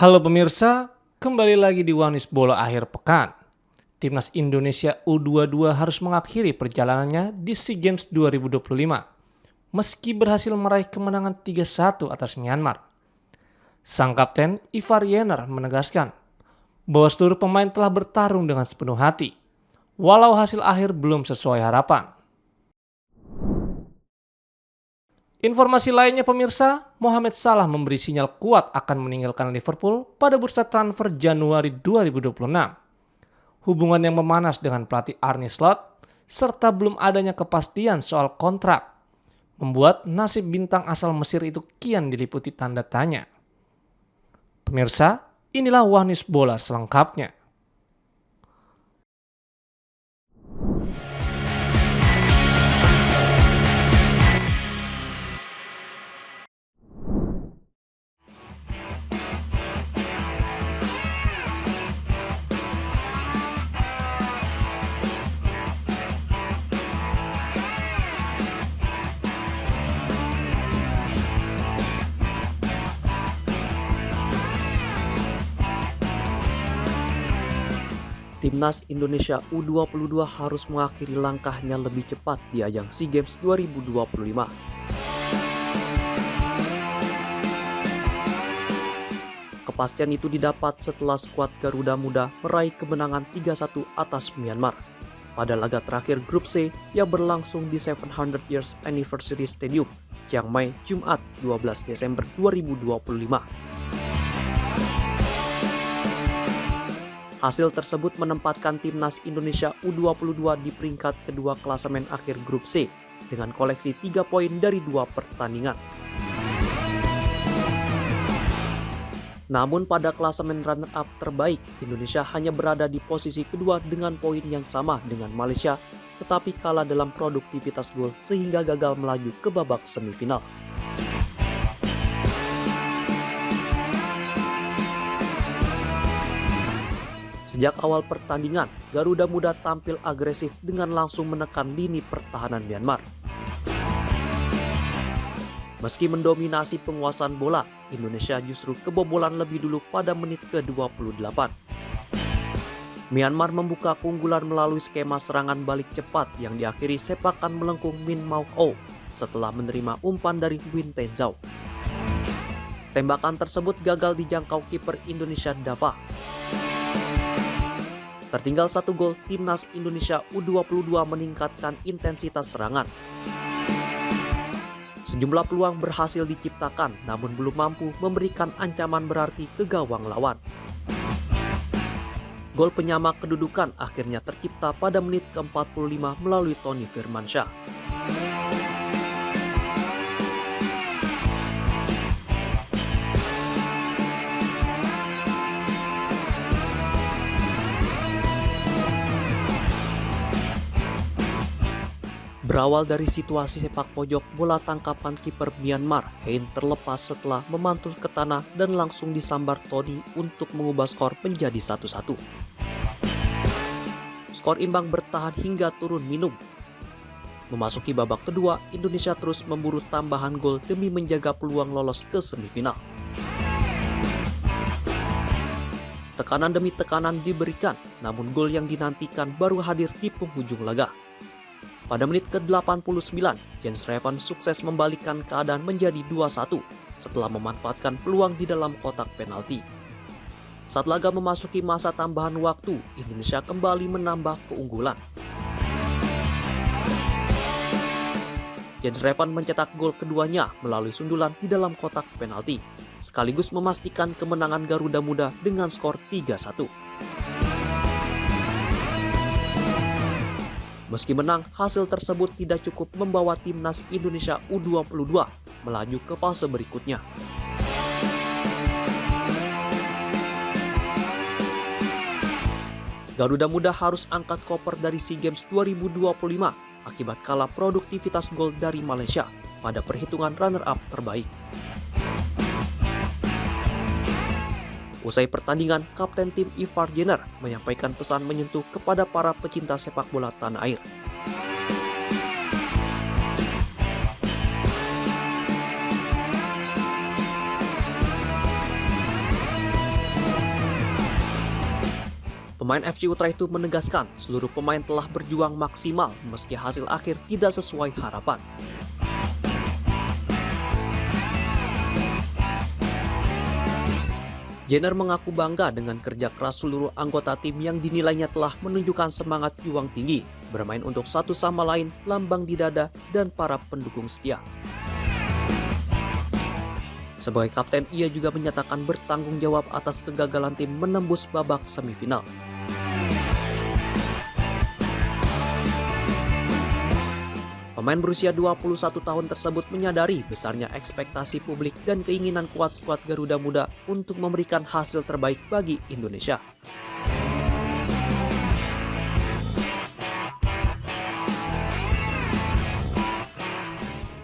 Halo pemirsa, kembali lagi di Wanis Bola akhir pekan. Timnas Indonesia U22 harus mengakhiri perjalanannya di SEA Games 2025 meski berhasil meraih kemenangan 3-1 atas Myanmar. Sang kapten Ivar Jenner menegaskan bahwa seluruh pemain telah bertarung dengan sepenuh hati, walau hasil akhir belum sesuai harapan. Informasi lainnya pemirsa, Mohamed Salah memberi sinyal kuat akan meninggalkan Liverpool pada bursa transfer Januari 2026. Hubungan yang memanas dengan pelatih Arne Slot serta belum adanya kepastian soal kontrak membuat nasib bintang asal Mesir itu kian diliputi tanda tanya. Pemirsa, inilah Wanis Bola selengkapnya. Timnas Indonesia U22 harus mengakhiri langkahnya lebih cepat di ajang SEA Games 2025. Kepastian itu didapat setelah skuad Garuda Muda meraih kemenangan 3-1 atas Myanmar pada laga terakhir grup C yang berlangsung di 700 Years Anniversary Stadium, Chiang Mai, Jumat 12 Desember 2025. Hasil tersebut menempatkan Timnas Indonesia U22 di peringkat kedua klasemen akhir grup C dengan koleksi 3 poin dari 2 pertandingan. Namun pada klasemen runner-up terbaik, Indonesia hanya berada di posisi kedua dengan poin yang sama dengan Malaysia, tetapi kalah dalam produktivitas gol sehingga gagal melaju ke babak semifinal. Sejak awal pertandingan, Garuda Muda tampil agresif dengan langsung menekan lini pertahanan Myanmar. Meski mendominasi penguasaan bola, Indonesia justru kebobolan lebih dulu pada menit ke-28. Myanmar membuka keunggulan melalui skema serangan balik cepat yang diakhiri sepakan melengkung Min Maung Oh setelah menerima umpan dari Win Ten Zhao. Tembakan tersebut gagal dijangkau kiper Indonesia Dava. Tertinggal 1 gol, Timnas Indonesia U22 meningkatkan intensitas serangan. Sejumlah peluang berhasil diciptakan namun belum mampu memberikan ancaman berarti ke gawang lawan. Gol penyama kedudukan akhirnya tercipta pada menit ke-45 melalui Tony Firmansyah. Berawal dari situasi sepak pojok, bola tangkapan kiper Myanmar, Hein terlepas setelah memantul ke tanah dan langsung disambar Tony untuk mengubah skor menjadi 1-1. Skor imbang bertahan hingga turun minum. Memasuki babak kedua, Indonesia terus memburu tambahan gol demi menjaga peluang lolos ke semifinal. Tekanan demi tekanan diberikan, namun gol yang dinantikan baru hadir di penghujung laga. Pada menit ke-89, Jens Revan sukses membalikkan keadaan menjadi 2-1 setelah memanfaatkan peluang di dalam kotak penalti. Saat laga memasuki masa tambahan waktu, Indonesia kembali menambah keunggulan. Jens Revan mencetak gol keduanya melalui sundulan di dalam kotak penalti, sekaligus memastikan kemenangan Garuda Muda dengan skor 3-1. Meski menang, hasil tersebut tidak cukup membawa Timnas Indonesia U22 melaju ke fase berikutnya. Garuda Muda harus angkat koper dari SEA Games 2025 akibat kalah produktivitas gol dari Malaysia pada perhitungan runner-up terbaik. Usai pertandingan, Kapten tim Ivar Jenner menyampaikan pesan menyentuh kepada para pecinta sepak bola tanah air. Pemain FC Utrecht itu menegaskan seluruh pemain telah berjuang maksimal meski hasil akhir tidak sesuai harapan. Jenner mengaku bangga dengan kerja keras seluruh anggota tim yang dinilainya telah menunjukkan semangat juang tinggi, bermain untuk satu sama lain, lambang di dada, dan para pendukung setia. Sebagai kapten, ia juga menyatakan bertanggung jawab atas kegagalan tim menembus babak semifinal. Pemain berusia 21 tahun tersebut menyadari besarnya ekspektasi publik dan keinginan kuat skuad Garuda Muda untuk memberikan hasil terbaik bagi Indonesia.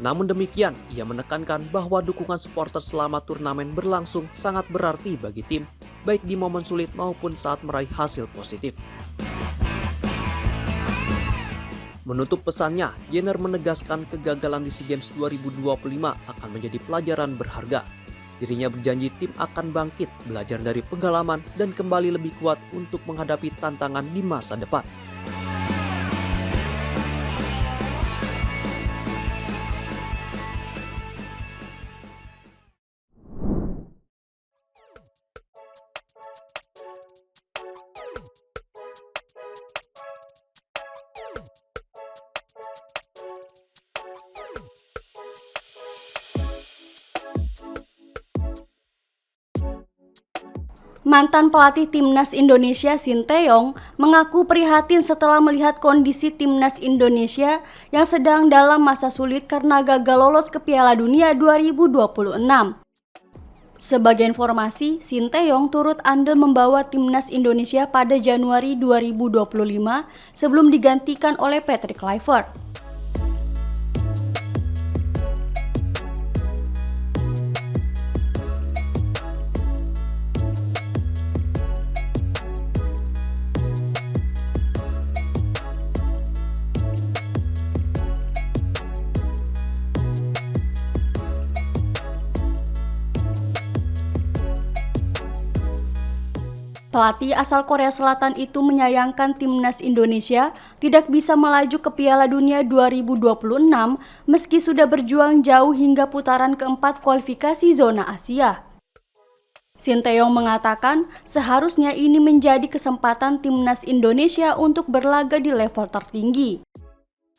Namun demikian, ia menekankan bahwa dukungan supporter selama turnamen berlangsung sangat berarti bagi tim, baik di momen sulit maupun saat meraih hasil positif. Menutup pesannya, Jenner menegaskan kegagalan di SEA Games 2025 akan menjadi pelajaran berharga. Dirinya berjanji tim akan bangkit, belajar dari pengalaman, dan kembali lebih kuat untuk menghadapi tantangan di masa depan. Mantan pelatih Timnas Indonesia Sinteyong mengaku prihatin setelah melihat kondisi Timnas Indonesia yang sedang dalam masa sulit karena gagal lolos ke Piala Dunia 2026. Sebagai informasi, Sinteyong turut andil membawa Timnas Indonesia pada Januari 2025 sebelum digantikan oleh Patrick Kluivert. Pelatih asal Korea Selatan itu menyayangkan Timnas Indonesia tidak bisa melaju ke Piala Dunia 2026 meski sudah berjuang jauh hingga putaran keempat kualifikasi zona Asia. Sinteyong mengatakan seharusnya ini menjadi kesempatan Timnas Indonesia untuk berlaga di level tertinggi.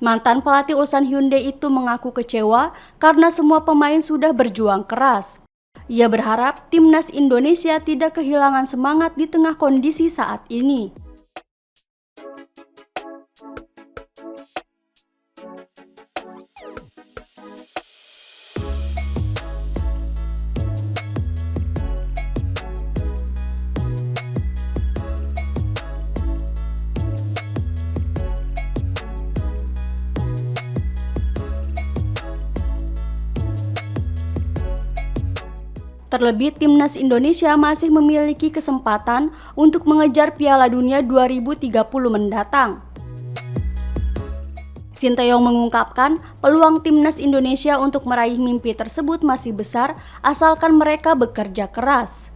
Mantan pelatih Ulsan Hyundai itu mengaku kecewa karena semua pemain sudah berjuang keras. Ia berharap Timnas Indonesia tidak kehilangan semangat di tengah kondisi saat ini. Terlebih, Timnas Indonesia masih memiliki kesempatan untuk mengejar Piala Dunia 2030 mendatang. Sinteyong mengungkapkan peluang Timnas Indonesia untuk meraih mimpi tersebut masih besar asalkan mereka bekerja keras.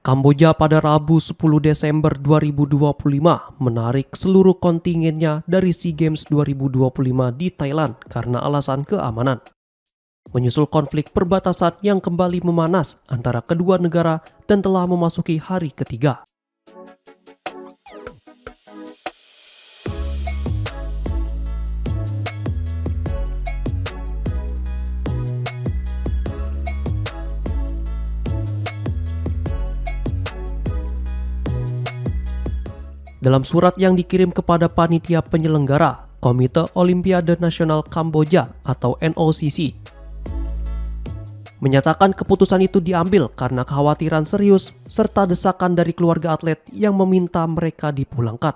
Kamboja pada Rabu 10 Desember 2025 menarik seluruh kontingennya dari SEA Games 2025 di Thailand karena alasan keamanan. Menyusul konflik perbatasan yang kembali memanas antara kedua negara dan telah memasuki hari ketiga. Dalam surat yang dikirim kepada panitia penyelenggara, Komite Olimpiade Nasional Kamboja atau NOCC, menyatakan keputusan itu diambil karena kekhawatiran serius serta desakan dari keluarga atlet yang meminta mereka dipulangkan.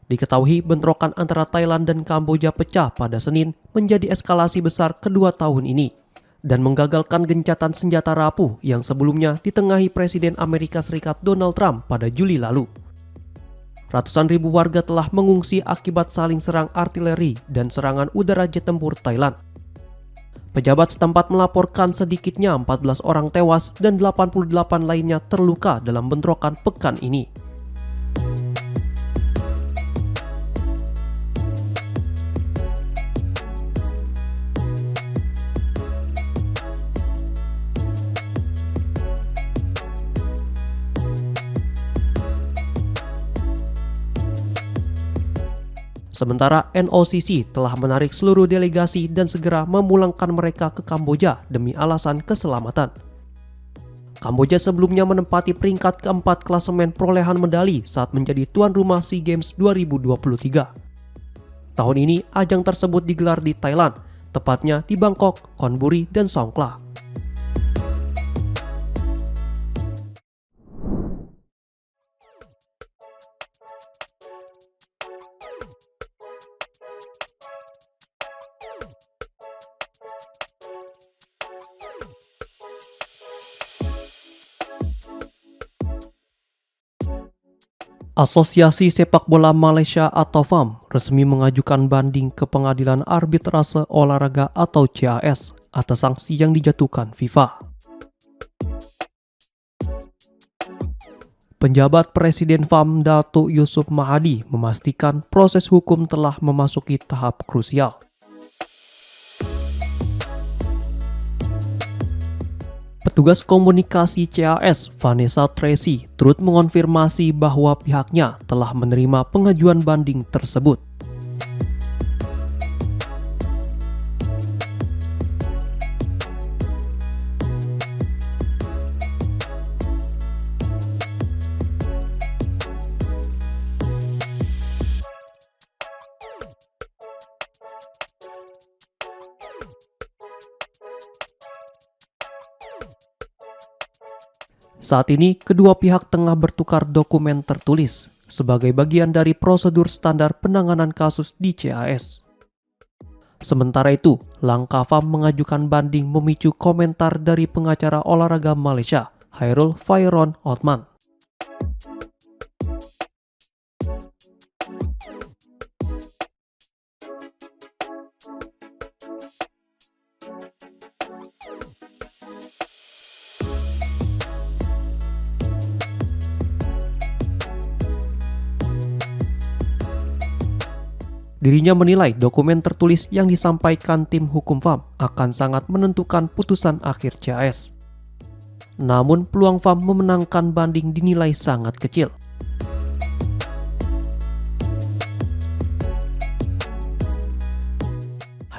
Diketahui bentrokan antara Thailand dan Kamboja pecah pada Senin menjadi eskalasi besar kedua tahun ini dan menggagalkan gencatan senjata rapuh yang sebelumnya ditengahi Presiden Amerika Serikat Donald Trump pada Juli lalu. Ratusan ribu warga telah mengungsi akibat saling serang artileri dan serangan udara jet tempur Thailand. Pejabat setempat melaporkan sedikitnya 14 orang tewas dan 88 lainnya terluka dalam bentrokan pekan ini. Sementara NOCC telah menarik seluruh delegasi dan segera memulangkan mereka ke Kamboja demi alasan keselamatan. Kamboja sebelumnya menempati peringkat keempat klasemen perolehan medali saat menjadi tuan rumah SEA Games 2023. Tahun ini ajang tersebut digelar di Thailand, tepatnya di Bangkok, Chonburi, dan Songkhla. Asosiasi Sepak Bola Malaysia atau FAM resmi mengajukan banding ke Pengadilan Arbitrase Olahraga atau CAS atas sanksi yang dijatuhkan FIFA. Penjabat Presiden FAM Datuk Yusof Mahadi memastikan proses hukum telah memasuki tahap krusial. Petugas komunikasi CAS, Vanessa Tracy, turut mengonfirmasi bahwa pihaknya telah menerima pengajuan banding tersebut. Saat ini, kedua pihak tengah bertukar dokumen tertulis sebagai bagian dari prosedur standar penanganan kasus di CAS. Sementara itu, langkah FAM mengajukan banding memicu komentar dari pengacara olahraga Malaysia, Hairul Fairon Othman. Dirinya menilai dokumen tertulis yang disampaikan tim hukum FAM akan sangat menentukan putusan akhir CAS. Namun peluang FAM memenangkan banding dinilai sangat kecil.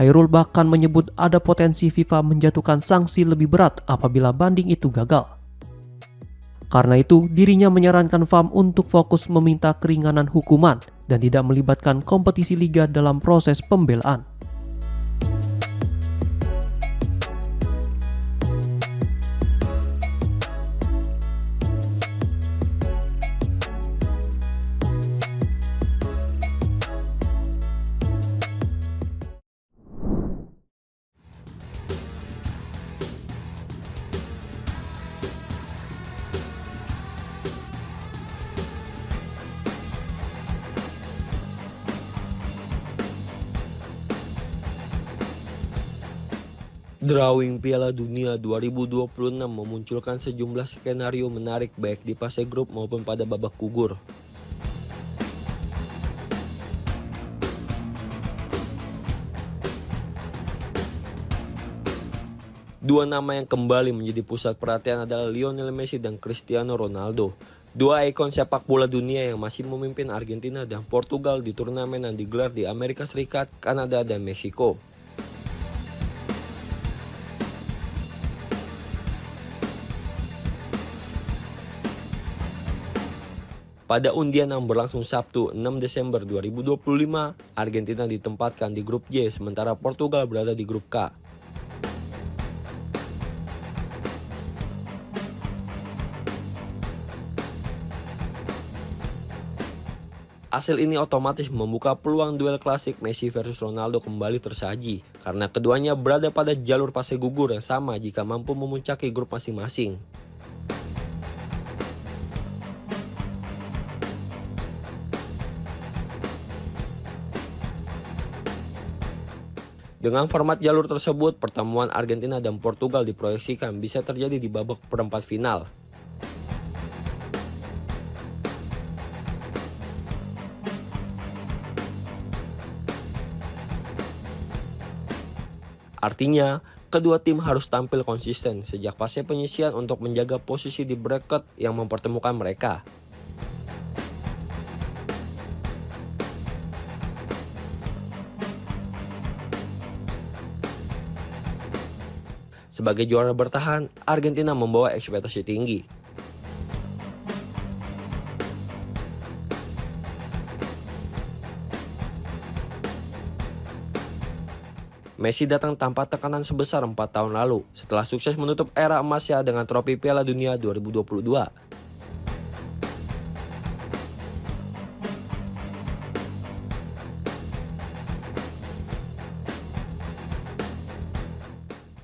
Hairul bahkan menyebut ada potensi FIFA menjatuhkan sanksi lebih berat apabila banding itu gagal. Karena itu, dirinya menyarankan FAM untuk fokus meminta keringanan hukuman dan tidak melibatkan kompetisi liga dalam proses pembelaan. Drawing Piala Dunia 2026 memunculkan sejumlah skenario menarik baik di fase grup maupun pada babak gugur. Dua nama yang kembali menjadi pusat perhatian adalah Lionel Messi dan Cristiano Ronaldo. Dua ikon sepak bola dunia yang masih memimpin Argentina dan Portugal di turnamen yang digelar di Amerika Serikat, Kanada, dan Meksiko. Pada undian yang berlangsung Sabtu 6 Desember 2025, Argentina ditempatkan di grup J sementara Portugal berada di grup K. Hasil ini otomatis membuka peluang duel klasik Messi versus Ronaldo kembali tersaji, karena keduanya berada pada jalur fase gugur yang sama jika mampu memuncaki grup masing-masing. Dengan format jalur tersebut, pertemuan Argentina dan Portugal diproyeksikan bisa terjadi di babak perempat final. Artinya, kedua tim harus tampil konsisten sejak fase penyisian untuk menjaga posisi di bracket yang mempertemukan mereka. Sebagai juara bertahan, Argentina membawa ekspektasi tinggi. Messi datang tanpa tekanan sebesar 4 tahun lalu setelah sukses menutup era emasnya dengan trofi Piala Dunia 2022.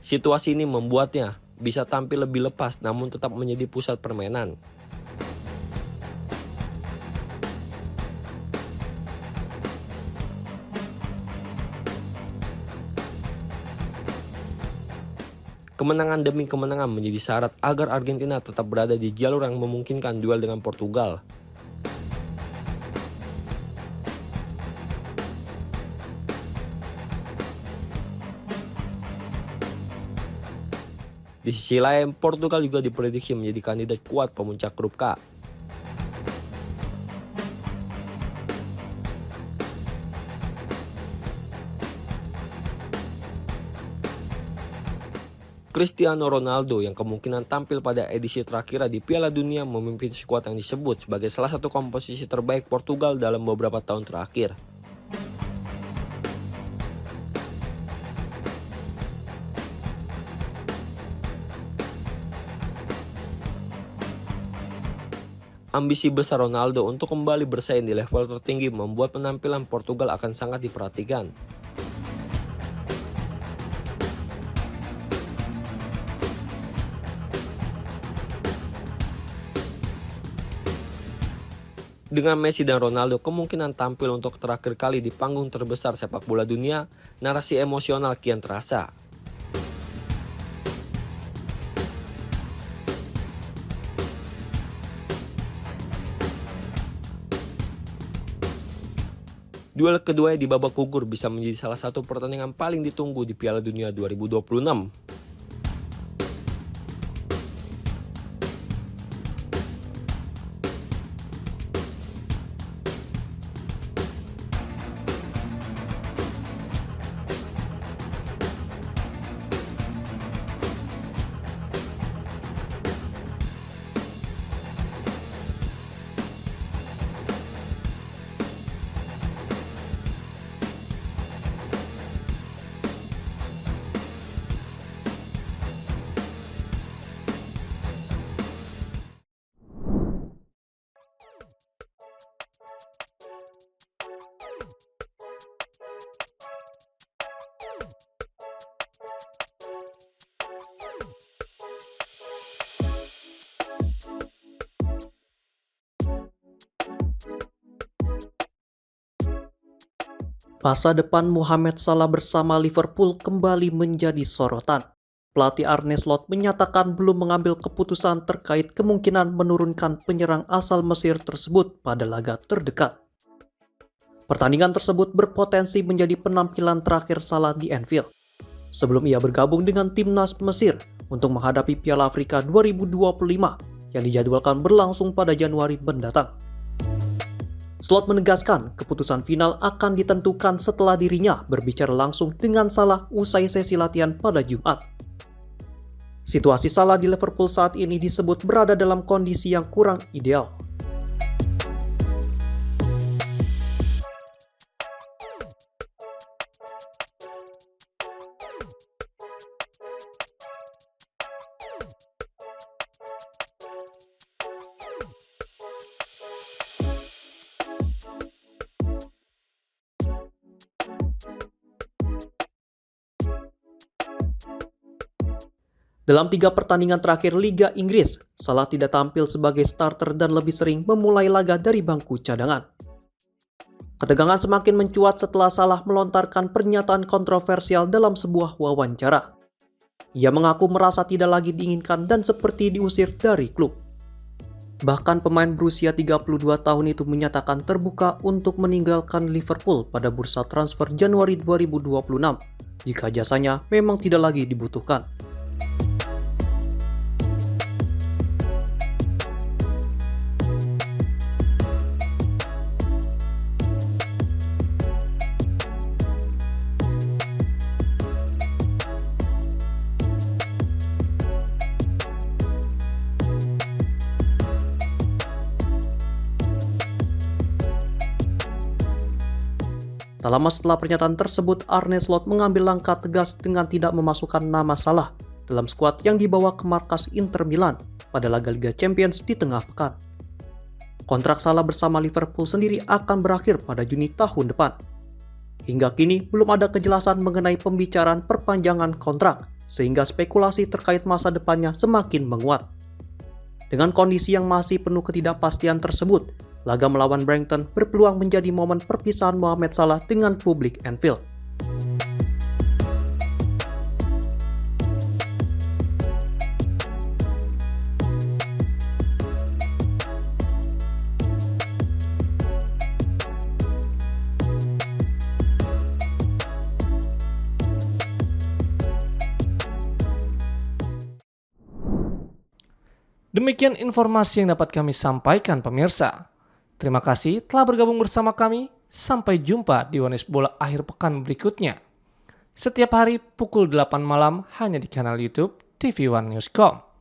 Situasi ini membuatnya bisa tampil lebih lepas namun tetap menjadi pusat permainan. Kemenangan demi kemenangan menjadi syarat agar Argentina tetap berada di jalur yang memungkinkan duel dengan Portugal. Di sisi lain, Portugal juga diprediksi menjadi kandidat kuat pemuncak grup K. Cristiano Ronaldo yang kemungkinan tampil pada edisi terakhir di Piala Dunia memimpin skuad yang disebut sebagai salah satu komposisi terbaik Portugal dalam beberapa tahun terakhir. Ambisi besar Ronaldo untuk kembali bersaing di level tertinggi membuat penampilan Portugal akan sangat diperhatikan. Dengan Messi dan Ronaldo kemungkinan tampil untuk terakhir kali di panggung terbesar sepak bola dunia, narasi emosional kian terasa. Duel keduanya di babak gugur bisa menjadi salah satu pertandingan paling ditunggu di Piala Dunia 2026. Masa depan Mohamed Salah bersama Liverpool kembali menjadi sorotan. Pelatih Arne Slot menyatakan belum mengambil keputusan terkait kemungkinan menurunkan penyerang asal Mesir tersebut pada laga terdekat. Pertandingan tersebut berpotensi menjadi penampilan terakhir Salah di Anfield sebelum ia bergabung dengan timnas Mesir untuk menghadapi Piala Afrika 2025 yang dijadwalkan berlangsung pada Januari mendatang. Slot menegaskan keputusan final akan ditentukan setelah dirinya berbicara langsung dengan Salah usai sesi latihan pada Jumat. Situasi Salah di Liverpool saat ini disebut berada dalam kondisi yang kurang ideal. Dalam 3 pertandingan terakhir Liga Inggris, Salah tidak tampil sebagai starter dan lebih sering memulai laga dari bangku cadangan. Ketegangan semakin mencuat setelah Salah melontarkan pernyataan kontroversial dalam sebuah wawancara. Ia mengaku merasa tidak lagi diinginkan dan seperti diusir dari klub. Bahkan pemain berusia 32 tahun itu menyatakan terbuka untuk meninggalkan Liverpool pada bursa transfer Januari 2026 jika jasanya memang tidak lagi dibutuhkan. Tak lama setelah pernyataan tersebut, Arne Slot mengambil langkah tegas dengan tidak memasukkan nama Salah dalam skuad yang dibawa ke markas Inter Milan pada laga Liga Champions di tengah pekan. Kontrak Salah bersama Liverpool sendiri akan berakhir pada Juni tahun depan. Hingga kini belum ada kejelasan mengenai pembicaraan perpanjangan kontrak, sehingga spekulasi terkait masa depannya semakin menguat. Dengan kondisi yang masih penuh ketidakpastian tersebut, laga melawan Brighton berpeluang menjadi momen perpisahan Mohamed Salah dengan publik Anfield. Demikian informasi yang dapat kami sampaikan pemirsa. Terima kasih telah bergabung bersama kami. Sampai jumpa di Wanes Bola akhir pekan berikutnya. Setiap hari pukul 8 malam hanya di kanal YouTube TV One News.com.